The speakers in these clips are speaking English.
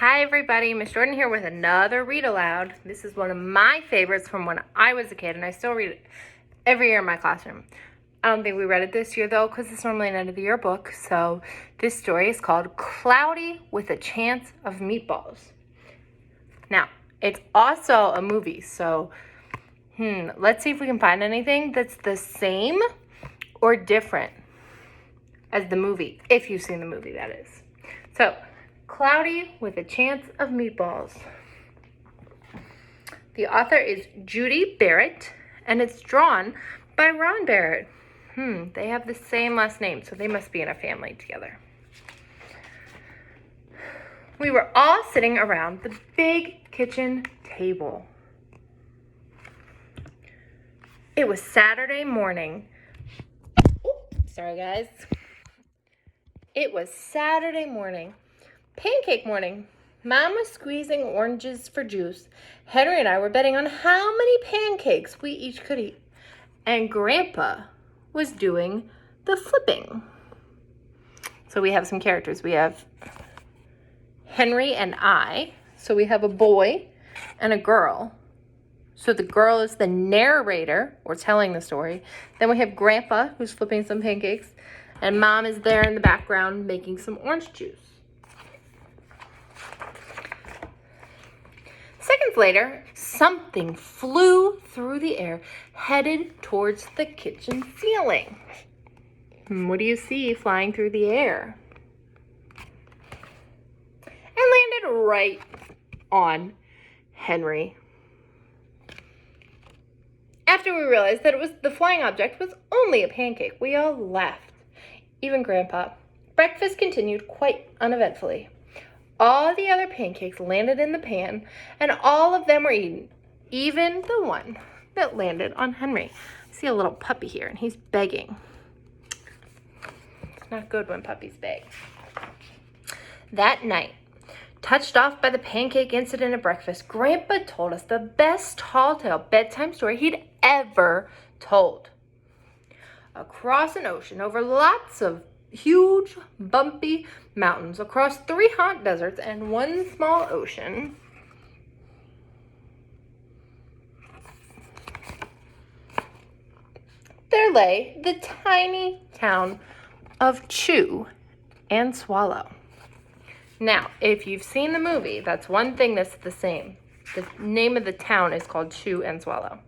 Hi everybody, Miss Jordan here with another read aloud. This is one of my favorites from when I was a kid, and I still read it every year in my classroom. I don't think we read it this year though, because it's normally an end of the year book. So this story is called Cloudy with a Chance of Meatballs. Now, it's also a movie, so let's see if we can find anything that's the same or different as the movie, if you've seen the movie, that is. So, Cloudy with a Chance of Meatballs. The author is Judy Barrett, and it's drawn by Ron Barrett. They have the same last name, so they must be in a family together. We were all sitting around the big kitchen table. It was Saturday morning. Sorry, guys. It was Saturday morning. Pancake morning. Mom was squeezing oranges for juice. Henry and I were betting on how many pancakes we each could eat. And Grandpa was doing the flipping. So we have some characters. We have Henry and I. So we have a boy and a girl. So the girl is the narrator, or telling the story. Then we have Grandpa, who's flipping some pancakes. And Mom is there in the background making some orange juice. Seconds later, something flew through the air, headed towards the kitchen ceiling. What do you see flying through the air? And landed right on Henry. After we realized that the flying object was only a pancake, we all laughed, even Grandpa. Breakfast continued quite uneventfully. All the other pancakes landed in the pan, and all of them were eaten, even the one that landed on Henry. I see a little puppy here, and he's begging. It's not good when puppies beg. That night, touched off by the pancake incident at breakfast, Grandpa told us the best tall tale bedtime story he'd ever told. Across an ocean, over lots of huge, bumpy mountains, across 3 hot deserts and 1 small ocean, there lay the tiny town of Chew and Swallow. Now, if you've seen the movie, that's one thing that's the same. The name of the town is called Chew and Swallow.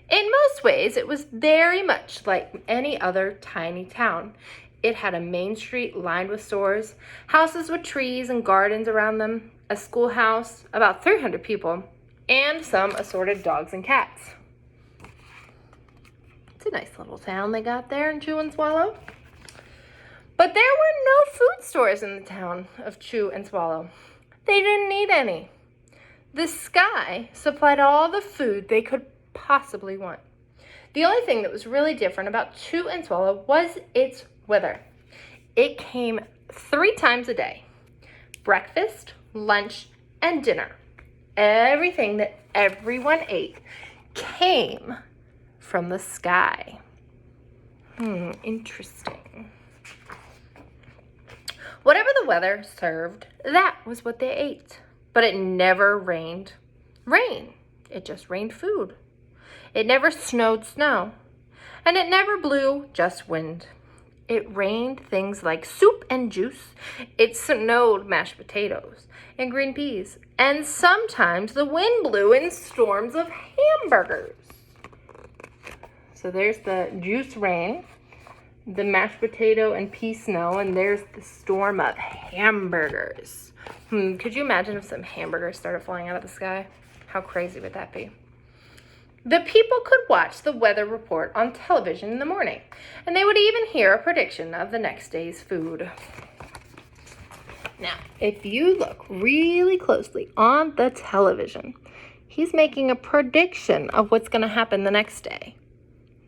In most ways, it was very much like any other tiny town. It had a main street lined with stores, houses with trees and gardens around them, a schoolhouse, about 300 people, and some assorted dogs and cats. It's a nice little town they got there in Chew and Swallow. But there were no food stores in the town of Chew and Swallow. They didn't need any. The sky supplied all the food they could possibly want. The only thing that was really different about Chew and Swallow was its weather. It came 3 times a day. Breakfast, lunch, and dinner. Everything that everyone ate came from the sky. Interesting. Whatever the weather served, that was what they ate. But it never rained rain. It just rained food. It never snowed snow. And it never blew just wind. It rained things like soup and juice. It snowed mashed potatoes and green peas. And sometimes the wind blew in storms of hamburgers. So there's the juice rain, the mashed potato and pea snow, and there's the storm of hamburgers. Could you imagine if some hamburgers started flying out of the sky? How crazy would that be? The people could watch the weather report on television in the morning, and they would even hear a prediction of the next day's food. Now, if you look really closely on the television, he's making a prediction of what's going to happen the next day.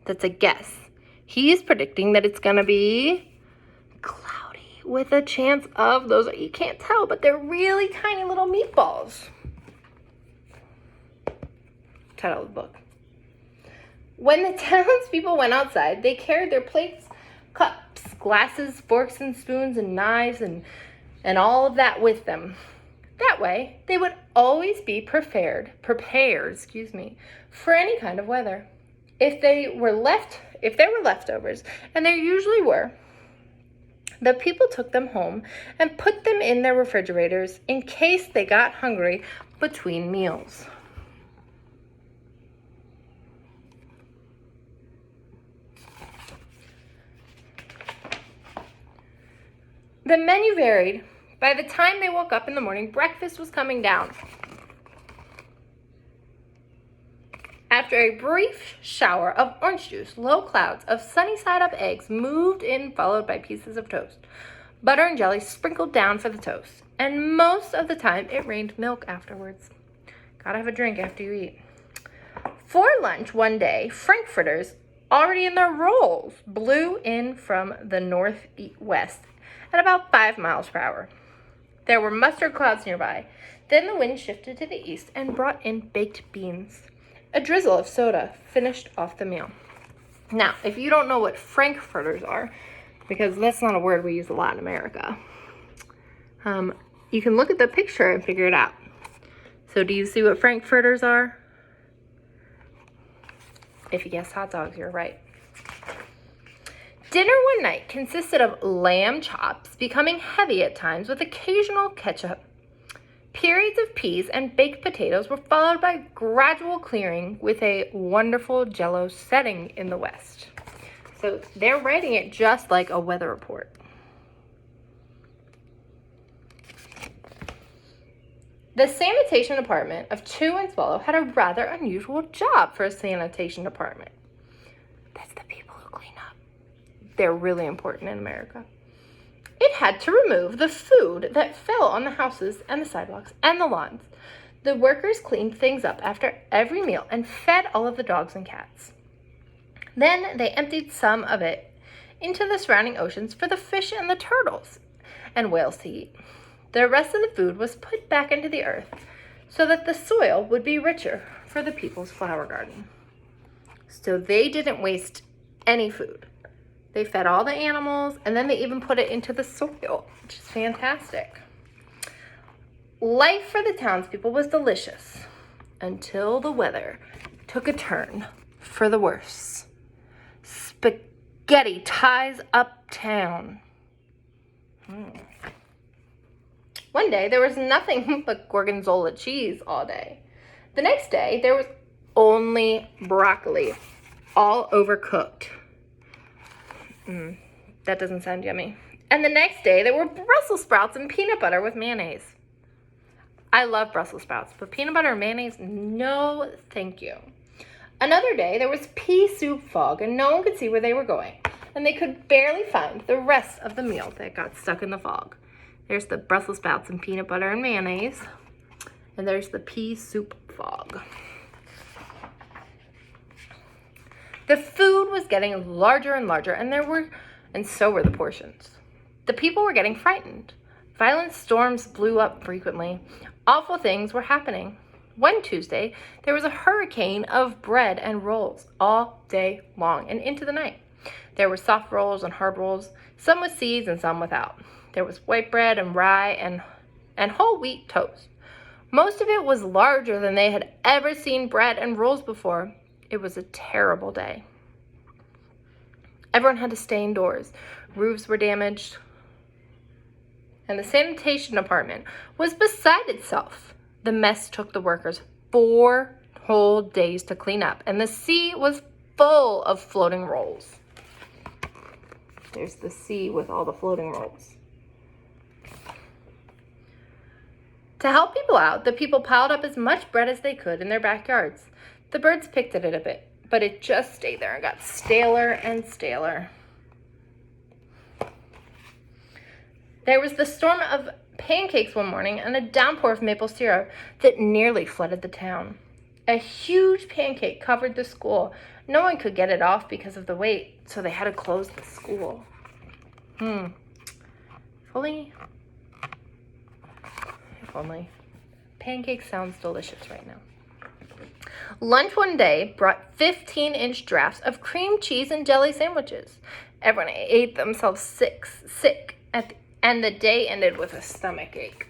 That's a guess. He's predicting that it's going to be cloudy with a chance of those, you can't tell, but they're really tiny little meatballs. Title of the book. When the townspeople went outside, they carried their plates, cups, glasses, forks and spoons, and knives, and all of that with them. That way, they would always be prepared, for any kind of weather. If there were leftovers, and there usually were, the people took them home and put them in their refrigerators in case they got hungry between meals. The menu varied. By the time they woke up in the morning, breakfast was coming down. After a brief shower of orange juice, low clouds of sunny-side-up eggs moved in, followed by pieces of toast. Butter and jelly sprinkled down for the toast, and most of the time it rained milk afterwards. Gotta have a drink after you eat. For lunch one day, frankfurters, already in their rolls, blew in from the northwest at about 5 miles per hour. There were mustard clouds nearby. Then the wind shifted to the east and brought in baked beans. A drizzle of soda finished off the meal. Now, if you don't know what frankfurters are, because that's not a word we use a lot in America, you can look at the picture and figure it out. So do you see what frankfurters are? If you guessed hot dogs, you're right. Dinner one night consisted of lamb chops, becoming heavy at times with occasional ketchup. Periods of peas and baked potatoes were followed by gradual clearing with a wonderful jello setting in the west. So they're writing it just like a weather report. The sanitation department of Chew and Swallow had a rather unusual job for a sanitation department. That's the people who clean up. They're really important in America. It had to remove the food that fell on the houses and the sidewalks and the lawns. The workers cleaned things up after every meal and fed all of the dogs and cats. Then they emptied some of it into the surrounding oceans for the fish and the turtles and whales to eat. The rest of the food was put back into the earth so that the soil would be richer for the people's flower garden. So they didn't waste any food. They fed all the animals, and then they even put it into the soil, which is fantastic. Life for the townspeople was delicious until the weather took a turn for the worse. Spaghetti ties uptown. One day, there was nothing but gorgonzola cheese all day. The next day, there was only broccoli, all overcooked. That doesn't sound yummy. And the next day, there were Brussels sprouts and peanut butter with mayonnaise. I love Brussels sprouts, but peanut butter and mayonnaise, no thank you. Another day, there was pea soup fog, and no one could see where they were going. And they could barely find the rest of the meal that got stuck in the fog. There's the Brussels sprouts and peanut butter and mayonnaise. And there's the pea soup fog. The food was getting larger and larger, and so were the portions. The people were getting frightened. Violent storms blew up frequently. Awful things were happening. One Tuesday, there was a hurricane of bread and rolls all day long and into the night. There were soft rolls and hard rolls, some with seeds and some without. There was white bread and rye and whole wheat toast. Most of it was larger than they had ever seen bread and rolls before. It was a terrible day. Everyone had to stay indoors. Roofs were damaged. And the sanitation department was beside itself. The mess took the workers 4 whole days to clean up, and the sea was full of floating rolls. There's the sea with all the floating rolls. To help people out, the people piled up as much bread as they could in their backyards. The birds picked at it a bit, but it just stayed there and got staler and staler. There was the storm of pancakes one morning and a downpour of maple syrup that nearly flooded the town. A huge pancake covered the school. No one could get it off because of the weight, so they had to close the school. If only. Pancake sounds delicious right now. Lunch one day brought 15-inch drafts of cream cheese and jelly sandwiches. Everyone ate themselves sick, and the day ended with a stomach ache.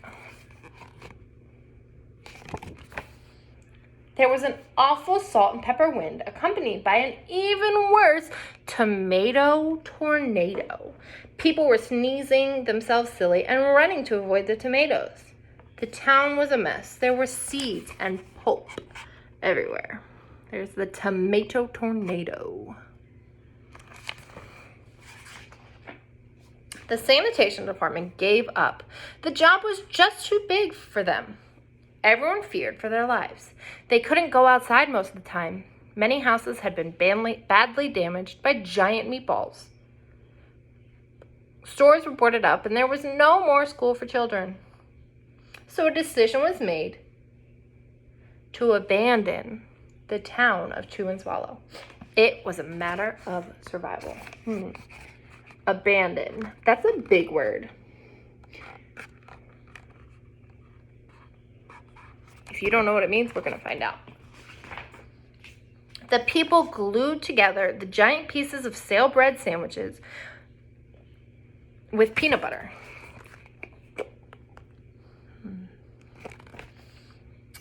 There was an awful salt and pepper wind, accompanied by an even worse tomato tornado. People were sneezing themselves silly and running to avoid the tomatoes. The town was a mess. There were seeds and pulp everywhere. There's the tomato tornado. The sanitation department gave up. The job was just too big for them. Everyone feared for their lives. They couldn't go outside most of the time. Many houses had been badly damaged by giant meatballs. Stores were boarded up, and there was no more school for children. So a decision was made to abandon the town of Chew and Swallow. It was a matter of survival. Abandon. That's a big word. If you don't know what it means, we're going to find out. The people glued together the giant pieces of stale bread sandwiches with peanut butter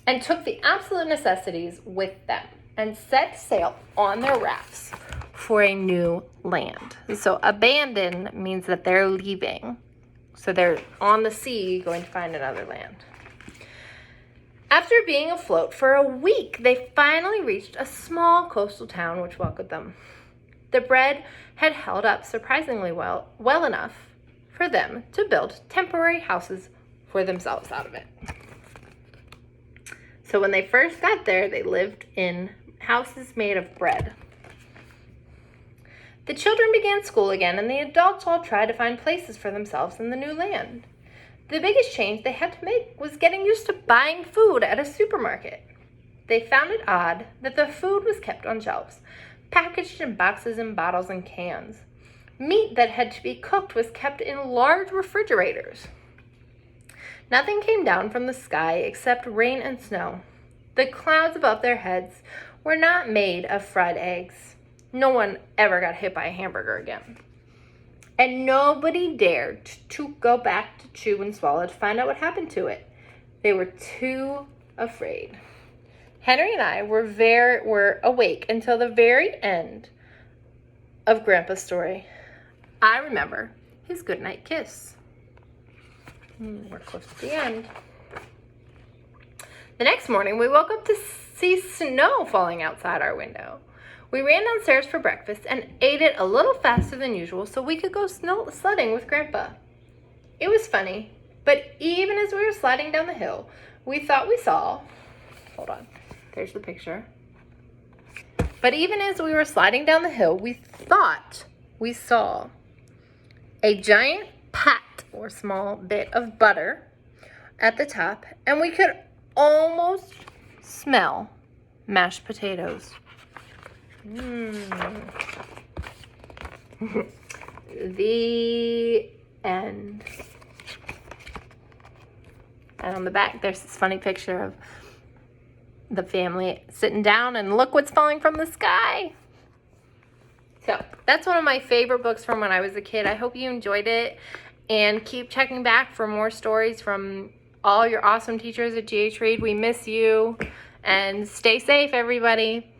and took the absolute necessities with them and set sail on their rafts for a new land. So abandon means that they're leaving. So they're on the sea going to find another land. After being afloat for a week, they finally reached a small coastal town which welcomed them. The bread had held up surprisingly well enough for them to build temporary houses for themselves out of it. So when they first got there, they lived in houses made of bread. The children began school again, and the adults all tried to find places for themselves in the new land. The biggest change they had to make was getting used to buying food at a supermarket. They found it odd that the food was kept on shelves, packaged in boxes and bottles and cans. Meat that had to be cooked was kept in large refrigerators. Nothing came down from the sky except rain and snow. The clouds above their heads were not made of fried eggs. No one ever got hit by a hamburger again. And nobody dared to go back to Chew and Swallow to find out what happened to it. They were too afraid. Henry and I were awake until the very end of Grandpa's story. I remember his goodnight kiss. We're close to the end. The next morning, we woke up to see snow falling outside our window. We ran downstairs for breakfast and ate it a little faster than usual so we could go sledding with Grandpa. It was funny, but even as we were sliding down the hill, we thought we saw, hold on, there's the picture. But even as we were sliding down the hill, we thought we saw a giant pat or small bit of butter at the top, and we could almost smell mashed potatoes. The end. And on the back, there's this funny picture of the family sitting down, and look what's falling from the sky. So that's one of my favorite books from when I was a kid. I hope you enjoyed it, and keep checking back for more stories from all your awesome teachers at GH Read. We miss you, and stay safe, everybody.